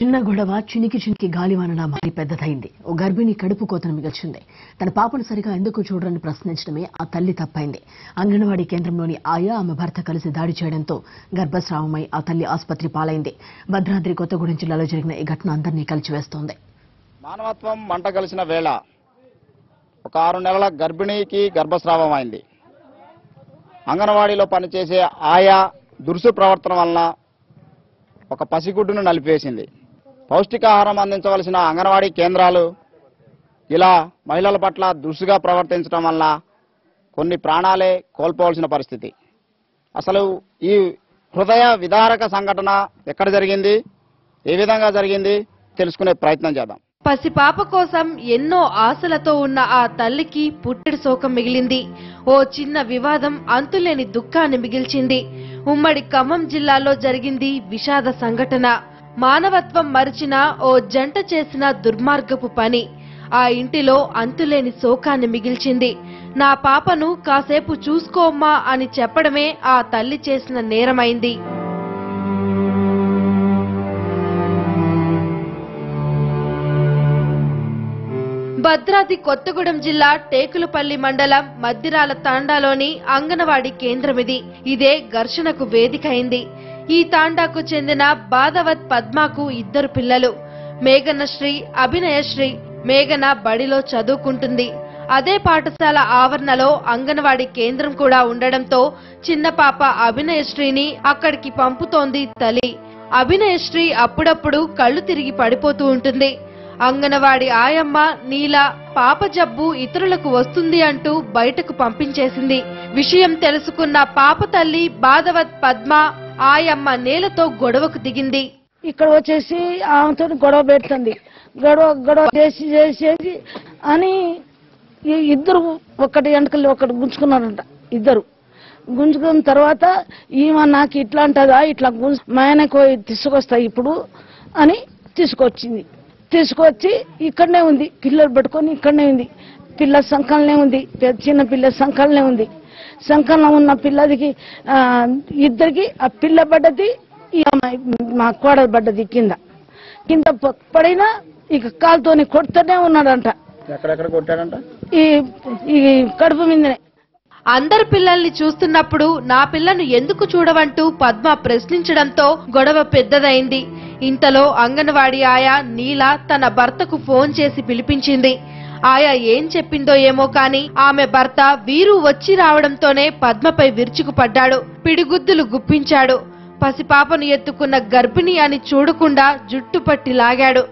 చిన్న గొడవ చినికి చినికి గాలివానలా మారి పెద్దదైంది. ఓ గర్భిణి కడుపు కోతను మిగిల్చింది. తన పాపను సరిగా ఎందుకు చూడరని ప్రశ్నించడమే ఆ తల్లి తప్పైంది. అంగన్వాడీ కేంద్రంలోని ఆయా ఆమె భర్త కలిసి దాడి చేయడంతో గర్భస్రావమై ఆ తల్లి ఆసుపత్రి పాలైంది. భద్రాద్రి కొత్తగూడెం జిల్లాలో జరిగిన ఈ ఘటన అందరినీ కలిచివేస్తోంది. మానవత్వం మంట కలిసిన వేళ ఒక 6 నెలల గర్భిణికి గర్భస్రావం అయింది. అంగన్వాడీలో పనిచేసే ఆయా దురుసు ప్రవర్తన వలన ఒక పసిగుడ్డును నలిపేసింది. పౌష్టికాహారం అందించవలసిన అంగన్వాడీ కేంద్రాలు ఇలా మహిళల పట్ల దురుసుగా ప్రవర్తించడం వల్ల కొన్ని ప్రాణాలే కోల్పోవాల్సిన పరిస్థితి. అసలు ఈ హృదయ విదారక సంఘటన ఎక్కడ జరిగింది, ఏ విధంగా జరిగింది తెలుసుకునే ప్రయత్నం చేద్దాం. పసిపాప కోసం ఎన్నో ఆశలతో ఉన్న ఆ తల్లికి పుట్టెడు శోకం మిగిలింది. ఓ చిన్న వివాదం అంతులేని దుఃఖాన్ని మిగిల్చింది. ఉమ్మడి ఖమ్మం జిల్లాలో జరిగింది విషాద సంఘటన. మానవత్వం మరిచిన ఓ జంట చేసిన దుర్మార్గపు పని ఆ ఇంటిలో అంతులేని శోకాన్ని మిగిల్చింది. నా పాపను కాసేపు చూసుకోమ్మా అని చెప్పడమే ఆ తల్లి చేసిన నేరమైంది. భద్రాద్రి కొత్తగూడెం జిల్లా టేకులపల్లి మండలం మద్దిరాల తాండాలోని అంగన్వాడీ కేంద్రమిది. ఇదే ఘర్షణకు వేదికైంది. ఈ తాండాకు చెందిన బాధవత్ పద్మకు 2 పిల్లలు. మేఘనశ్రీ, అభినయశ్రీ. మేఘన బడిలో చదువుకుంటుంది. అదే పాఠశాల ఆవరణలో అంగన్వాడీ కేంద్రం కూడా ఉండడంతో చిన్న పాప అభినయశ్రీని అక్కడికి పంపుతోంది తల్లి. అభినయశ్రీ అప్పుడప్పుడు కళ్లు తిరిగి పడిపోతూ ఉంటుంది. అంగన్వాడీ ఆయమ్మ నీల పాప జబ్బు ఇతరులకు వస్తుంది అంటూ బయటకు పంపించేసింది. విషయం తెలుసుకున్న పాప తల్లి బాధవత్ పద్మ ఆయమ్మ నేలతో గొడవకు దిగింది. ఇక్కడ వచ్చేసి ఆమెతో గొడవ పెడుతుంది. గొడవ చేసి అని ఇద్దరు ఒకటి వెంటకలు ఒకటి గుంజుకున్నారంట. ఇద్దరు గుంజుకున్న తర్వాత ఈమె నాకు ఇట్లా అంటదా, ఇట్లా మా ఆయనకు తీసుకొస్తా ఇప్పుడు అని తీసుకొచ్చి ఇక్కడనే ఉంది. పిల్లలు పట్టుకొని ఇక్కడనే ఉంది. పిల్ల సంకలనే ఉంది. చిన్న పిల్ల సంకలనే ఉంది. సంకలనం ఉన్న పిల్లదికి ఇద్దరికి ఆ పిల్ల పడ్డది, మా కోడలు పడ్డది కింద పడినా ఇక కాలుతోని కొడుతూనే ఉన్నాడంట. ఈ కడుపు మీదనే. అందరు పిల్లల్ని చూస్తున్నప్పుడు నా పిల్లను ఎందుకు చూడవంటూ పద్మ ప్రశ్నించడంతో గొడవ పెద్దదైంది. ఇంతలో అంగన్వాడీ ఆయా నీల తన భర్తకు ఫోన్ చేసి పిలిపించింది. ఆయా ఏం చెప్పిందో ఏమో కాని ఆమె భర్త వీరు వచ్చి రావడంతోనే పద్మపై విరుచుకుపడ్డాడు. పిడిగుద్దులు గుప్పించాడు. పసిపాపను ఎత్తుకున్న గర్భిణి అని చూడకుండా జుట్టు పట్టి లాగాడు.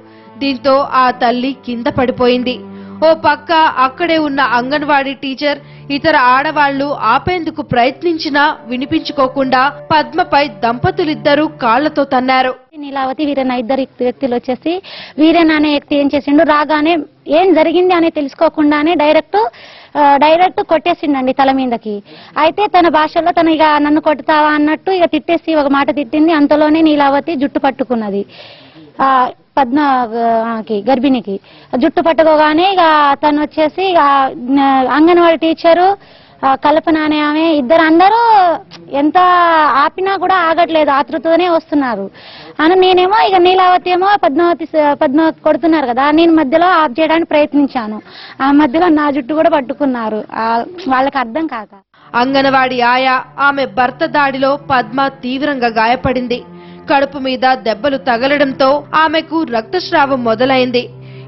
దీంతో ఆ తల్లి కింద పడిపోయింది. ఓ పక్క అక్కడే ఉన్న అంగన్వాడీ టీచర్ ఇతర ఆడవాళ్లు ఆపేందుకు ప్రయత్నించినా వినిపించుకోకుండా పద్మపై దంపతులిద్దరూ కాళ్లతో తన్నారు. నీలావతి వీరన్న 2 వ్యక్తులు వచ్చేసి వీరన్న అనే వ్యక్తి ఏం చేసిండు, రాగానే ఏం జరిగింది అని తెలుసుకోకుండానే డైరెక్ట్ కొట్టేసిండండి తల మీదకి. అయితే తన భాషలో తను ఇక నన్ను కొట్టుతావా అన్నట్టు ఇక తిట్టేసి ఒక మాట తిట్టింది. అంతలోనే నీలావతి జుట్టు పట్టుకున్నది. పద్మకి గర్భిణికి జుట్టు పట్టుకోగానే ఇక తను వచ్చేసి ఇక అంగన్వాడీ టీచరు కల్పన అనే ఆమె అందరూ ఎంత ఆపినా కూడా ఆగట్లేదు, ఆతృతనే వస్తున్నారు అని. నేనేమో ఇక నీలావతి ఏమో పద్మ కొడుతున్నారు కదా, నేను మధ్యలో ఆఫ్ చేయడానికి ప్రయత్నించాను. ఆ మధ్యలో నా జుట్టు కూడా పట్టుకున్నారు, వాళ్ళకి అర్థం కాక. అంగన్వాడీ ఆయా ఆమె భర్త దాడిలో పద్మ తీవ్రంగా గాయపడింది. కడుపు మీద దెబ్బలు తగలడంతో ఆమెకు రక్తస్రావం మొదలైంది.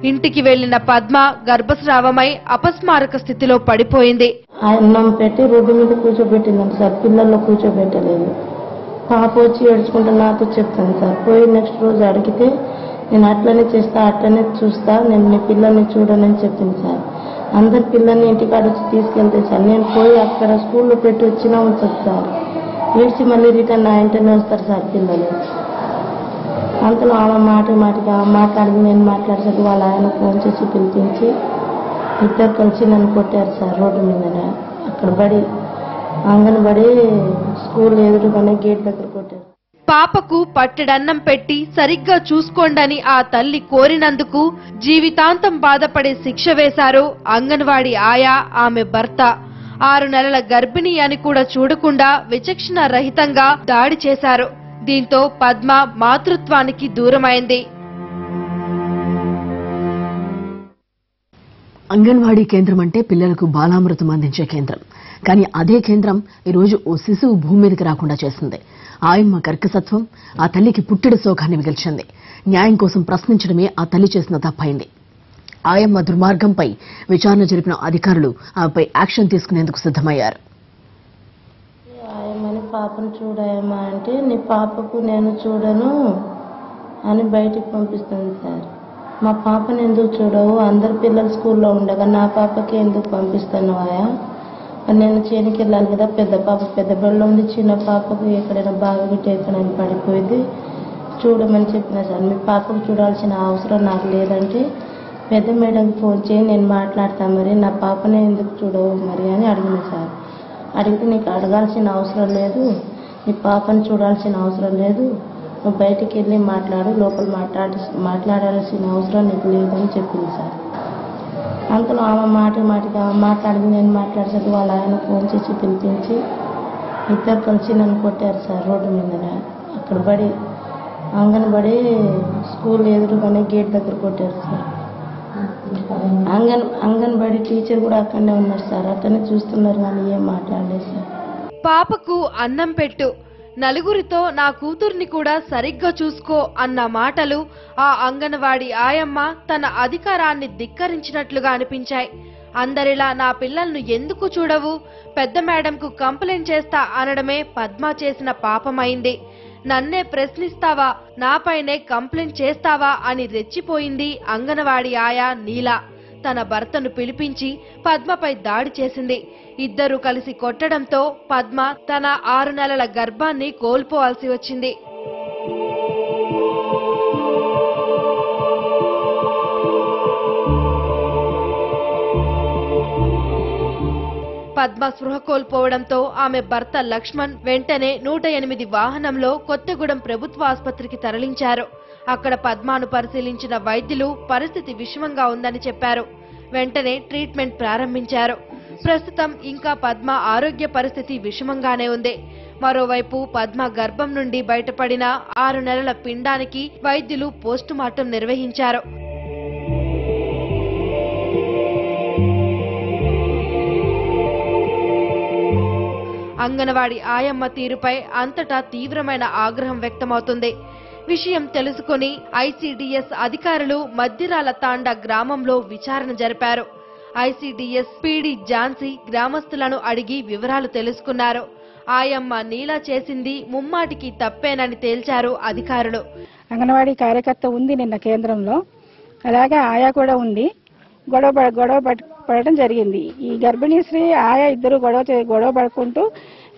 ఇంటికి వెళ్లిన పద్మ గర్భస్రావమై అపస్మారక స్థితిలో పడిపోయింది. అన్నం పెట్టి రోడ్డు మీద కూర్చోబెట్టిందండి సార్, పిల్లల్లో కూర్చోబెట్టలేదు. పాప వచ్చి ఏడ్చుకుంటే నాతో చెప్తాను సార్. పోయి నెక్స్ట్ రోజు అడిగితే నేను అట్లనే చేస్తా, అట్లనే చూస్తా, నేను నీ పిల్లల్ని చూడనని చెప్పింది సార్. అందరి పిల్లల్ని ఇంటికాడ వచ్చి తీసుకెళ్తే సార్, నేను పోయి అక్కడ స్కూల్లో పెట్టి వచ్చినా ఉంచదు సార్. ఏడ్చి మళ్ళీ రిటర్న్ నా ఇంటనే వస్తారు సార్ పిల్లలు. అంతలో ఆమె మాటిగా మాట్లాడింది. నేను మాట్లాడేసరికి వాళ్ళ ఆయన ఫోన్ చేసి పిలిపించి ఇద్దరు కలిసి నన్ను కొట్టారు సార్ రోడ్డు మీద. అక్కడ అంగన్వాడీ స్కూల్ ఎదురుగానే గేట్ దగ్గర కొట్టారు. పాపకు పట్టెడన్నం పెట్టి సరిగ్గా చూసుకోండని ఆ తల్లి కోరినందుకు జీవితాంతం బాధపడే శిక్ష వేశారు అంగన్వాడీ ఆయా ఆమె భర్త. 6 నెలల గర్భిణి అని కూడా చూడకుండా విచక్షణ రహితంగా దాడి చేశారు. దీంతో పద్మ మాతృత్వానికి దూరమైంది. అంగన్వాడీ కేంద్రం అంటే పిల్లలకు బాలామృతం అందించే కేంద్రం. కానీ అదే కేంద్రం ఈరోజు ఓ శిశువు భూమి మీదకి రాకుండా చేసింది. ఆయమ్మ కర్కసత్వం ఆ తల్లికి పుట్టిడి శోకాన్ని మిగిల్చింది. న్యాయం కోసం ప్రశ్నించడమే ఆ తల్లి చేసిన తప్పైంది. ఆయమ్మ దుర్మార్గంపై విచారణ జరిపిన అధికారులు ఆమెపై యాక్షన్ తీసుకునేందుకు సిద్దమయ్యారు. ఆయమ్మని పాపను చూడాయమ్మా అంటే నీ పాపకు నేను చూడను అని బయటికి పంపిస్తుంది సార్. మా పాపను ఎందుకు చూడవు? అందరు పిల్లలు స్కూల్లో ఉండగా నా పాపకి ఎందుకు పంపిస్తాను ఆయా? నేను చేనికి వెళ్ళాలి కదా, పెద్ద పాప పెద్ద బడిలో ఉంది, చిన్న పాపకు ఎక్కడైనా బాగా గిట్ట ఎక్కడైనా పడిపోయింది చూడమని చెప్పిన సార్. మీ పాపకు చూడాల్సిన అవసరం నాకు లేదంటే పెద్ద మేడంకి ఫోన్ చేయి, నేను మాట్లాడతాను, మరి నా పాపనే ఎందుకు చూడవు మరి అని అడిగిన సార్. అడిగితే నీకు అడగాల్సిన అవసరం లేదు, నీ పాపను చూడాల్సిన అవసరం లేదు, నువ్వు బయటికి వెళ్ళి మాట్లాడు, లోపల మాట్లాడాల్సిన అవసరం నీకు లేదని చెప్పింది సార్. అంతలో ఆమె మాటిగా మాట్లాడింది. నేను మాట్లాడేసరికి వాళ్ళ ఆయన ఫోన్ చేసి పిలిపించి ఇద్దరు కలిసి నన్ను కొట్టారు సార్. రోడ్డు మీద అక్కడ బడి అంగన్వాడీ స్కూల్ ఎదురుగానే గేట్ దగ్గర కొట్టారు సార్. అంగన్వాడీ టీచర్ కూడా అక్కడనే ఉన్నారు సార్. అక్కడనే చూస్తున్నారు కానీ ఏం మాట్లాడలేదు సార్. పాపకు అన్నం పెట్టు, నలుగురితో నా కూతుర్ని కూడా సరిగ్గా చూసుకో అన్న మాటలు ఆ అంగన్వాడీ ఆయమ్మ తన అధికారాన్ని ధిక్కరించినట్లుగా అనిపించాయి. అందరిలా నా పిల్లలను ఎందుకు చూడవు, పెద్ద మేడంకు కంప్లైంట్ చేస్తా అనడమే పద్మ చేసిన పాపమైంది. నన్నే ప్రశ్నిస్తావా, నాపైనే కంప్లైంట్ చేస్తావా అని రెచ్చిపోయింది అంగన్వాడీ ఆయా నీలా. తన భర్తను పిలిపించి పద్మపై దాడి చేసింది. ఇద్దరు కలిసి కొట్టడంతో పద్మ తన 6 నెలల గర్భాన్ని కోల్పోవాల్సి వచ్చింది. పద్మ స్పృహ కోల్పోవడంతో ఆమె భర్త లక్ష్మణ్ వెంటనే 108 వాహనంలో కొత్తగూడెం ప్రభుత్వ ఆసుపత్రికి తరలించారు. అక్కడ పద్మను పరిశీలించిన వైద్యులు పరిస్థితి విషమంగా ఉందని చెప్పారు. వెంటనే ట్రీట్మెంట్ ప్రారంభించారు. ప్రస్తుతం ఇంకా పద్మ ఆరోగ్య పరిస్థితి విషమంగానే ఉంది. మరోవైపు పద్మ గర్భం నుండి బయటపడిన 6 నెలల పిండానికి వైద్యులు పోస్టుమార్టం నిర్వహించారు. అంగన్వాడీ ఆయమ్మ తీరుపై అంతటా తీవ్రమైన ఆగ్రహం వ్యక్తమవుతుంది. విషయం తెలుసుకుని ఐసీడీఎస్ అధికారులు మద్దిరాల తాండా గ్రామంలో విచారణ జరిపారు. ఐసీడీఎస్ పీడీ ఝాన్సీ గ్రామస్తులను అడిగి వివరాలు తెలుసుకున్నారు. ఆయమ్మ నీలా చేసింది ముమ్మాటికి తప్పేనని తేల్చారు అధికారులు. అంగన్వాడీ కార్యకర్త ఉంది నిన్న కేంద్రంలో, అలాగే ఆయా కూడా ఉంది. గొడవ పడటం జరిగింది. ఈ గర్భిణీ స్త్రీ ఆయా ఇద్దరు గొడవ పడుకుంటూ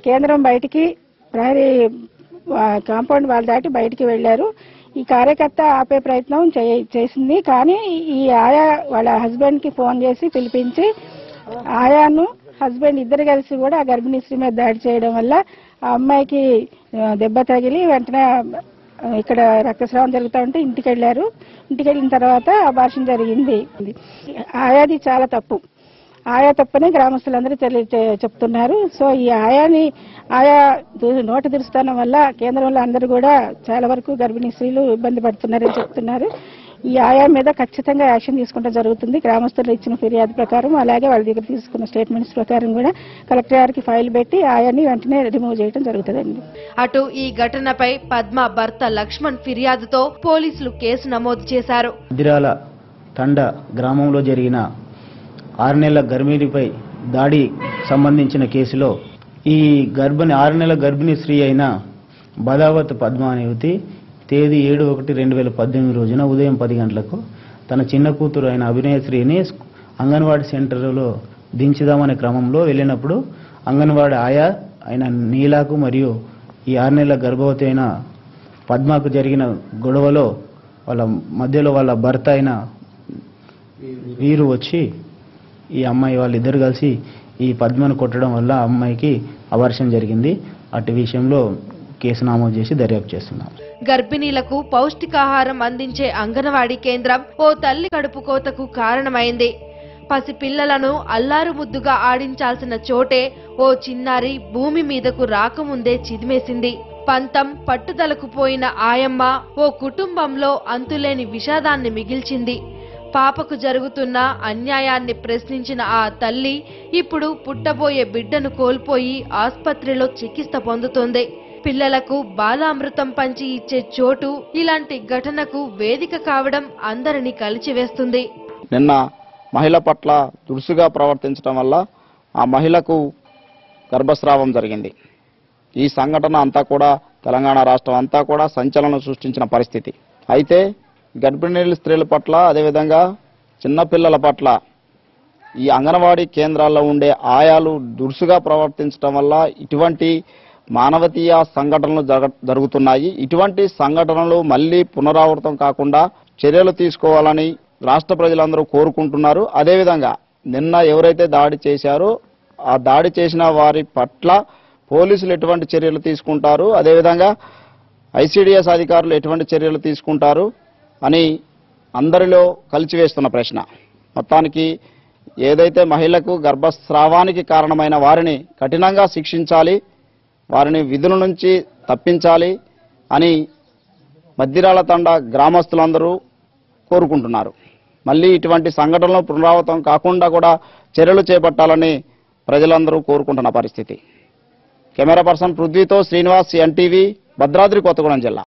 కేంద్రం బయటికి ప్రహరీ కాంపౌండ్ వాళ్ళు దాటి బయటికి వెళ్లారు. ఈ కార్యకర్త ఆపే ప్రయత్నం చేసింది. కానీ ఈ ఆయా వాళ్ళ హస్బెండ్ కి ఫోన్ చేసి పిలిపించి ఆయాను హస్బెండ్ ఇద్దరు కలిసి కూడా ఆ గర్భిణీ స్త్రీ మీద దాడి చేయడం వల్ల ఆ అమ్మాయికి దెబ్బ తగిలి వెంటనే ఇక్కడ రక్తస్రావం జరుగుతూ ఉంటే ఇంటికి వెళ్లారు. ఇంటికి వెళ్ళిన తర్వాత అబార్షన్ జరిగింది. ఆయాది చాలా తప్పు. ఆయా తప్పని గ్రామస్తులందరూ చెప్తున్నారు. సో ఈ ఆయా నోట దురుస్తానం వల్ల కేంద్రంలో అందరూ కూడా చాలా వరకు గర్భిణీ స్త్రీలు ఇబ్బంది పడుతున్నారని చెప్తున్నారు. ఈ ఆయా మీద ఖచ్చితంగా యాక్షన్ తీసుకుంటూ జరుగుతుంది. గ్రామస్తులు ఇచ్చిన ఫిర్యాదు ప్రకారం, అలాగే వాళ్ళ దగ్గర తీసుకున్న స్టేట్మెంట్స్ ప్రకారం కూడా కలెక్టర్ గారికి ఫైల్ పెట్టి ఆయాని వెంటనే రిమూవ్ చేయడం జరుగుతుందండి. అటు ఈ ఘటనపై పద్మ భర్త లక్ష్మణ్ ఫిర్యాదుతో పోలీసులు కేసు నమోదు చేశారు. మద్దిరాల తండ గ్రామంలో జరిగిన 6 నెలల గర్భిణిపై దాడి సంబంధించిన కేసులో ఈ 6 నెలల గర్భిణీ స్త్రీ అయిన బదావత్ పద్మ అనే యువతి తేదీ 7/1/2018 రోజున ఉదయం 10 గంటలకు తన చిన్న కూతురు అయిన అభినయశ్రీని అంగన్వాడీ సెంటర్లో దించుదామనే క్రమంలో వెళ్ళినప్పుడు అంగన్వాడీ ఆయా అయిన నీలాకు మరియు ఈ 6 నెలల గర్భవతి అయిన పద్మకు జరిగిన గొడవలో వాళ్ళ మధ్యలో వాళ్ళ భర్త అయిన వీరు వచ్చి ఈ అమ్మాయి వాళ్ళిద్దరు కలిసి ఈ పద్మను కొట్టడం వల్ల అమ్మాయికి అబార్షన్ జరిగింది. అటు విషయంలో కేసు నమోదు చేసి దర్యాప్తు చేస్తున్నాం. గర్భిణీలకు పౌష్టికాహారం అందించే అంగన్వాడీ కేంద్రం ఓ తల్లి కడుపు కోతకు కారణమైంది. పసిపిల్లలను అల్లారు ముద్దుగా ఆడించాల్సిన చోటే ఓ చిన్నారి భూమి మీదకు రాకముందే చిదిమేసింది. పంతం పట్టుదలకు పోయిన ఆయమ్మ ఓ కుటుంబంలో అంతులేని విషాదాన్ని మిగిల్చింది. పాపకు జరుగుతున్న అన్యాయాన్ని ప్రశ్నించిన ఆ తల్లి ఇప్పుడు పుట్టబోయే బిడ్డను కోల్పోయి ఆస్పత్రిలో చికిత్స పొందుతోంది. పిల్లలకు బాలామృతం పంచి ఇచ్చే చోటు ఇలాంటి ఘటనకు వేదిక కావడం అందరినీ కలిచివేస్తుంది. నిన్న మహిళ పట్ల దురుసుగా ప్రవర్తించడం వల్ల ఆ మహిళకు గర్భస్రావం జరిగింది. ఈ సంఘటన అంతా కూడా తెలంగాణ రాష్ట్రం అంతా కూడా సంచలనం సృష్టించిన పరిస్థితి. అయితే గర్భిణీ స్త్రీల పట్ల అదేవిధంగా చిన్నపిల్లల పట్ల ఈ అంగన్వాడీ కేంద్రాల్లో ఉండే ఆయాలు దురుసుగా ప్రవర్తించడం వల్ల ఇటువంటి మానవతీయ సంఘటనలు జరుగుతున్నాయి. ఇటువంటి సంఘటనలు మళ్లీ పునరావృతం కాకుండా చర్యలు తీసుకోవాలని రాష్ట్ర ప్రజలందరూ కోరుకుంటున్నారు. అదేవిధంగా నిన్న ఎవరైతే దాడి చేశారో ఆ దాడి చేసిన వారి పట్ల పోలీసులు ఎటువంటి చర్యలు తీసుకుంటారు, అదేవిధంగా ఐసీడీఎస్ అధికారులు ఎటువంటి చర్యలు తీసుకుంటారు అని అందరిలో కలిచివేస్తున్న ప్రశ్న. మొత్తానికి ఏదైతే మహిళకు గర్భస్రావానికి కారణమైన వారిని కఠినంగా శిక్షించాలి, వారిని విధుల నుంచి తప్పించాలి అని మద్దిరాల తండా గ్రామస్తులందరూ కోరుకుంటున్నారు. మళ్ళీ ఇటువంటి సంఘటనలు పునరావృతం కాకుండా కూడా చర్యలు చేపట్టాలని ప్రజలందరూ కోరుకుంటున్న పరిస్థితి. కెమెరా పర్సన్ పృథ్వీతో శ్రీనివాస్, ఎన్టీవీ, భద్రాద్రి కొత్తగూడెం జిల్లా.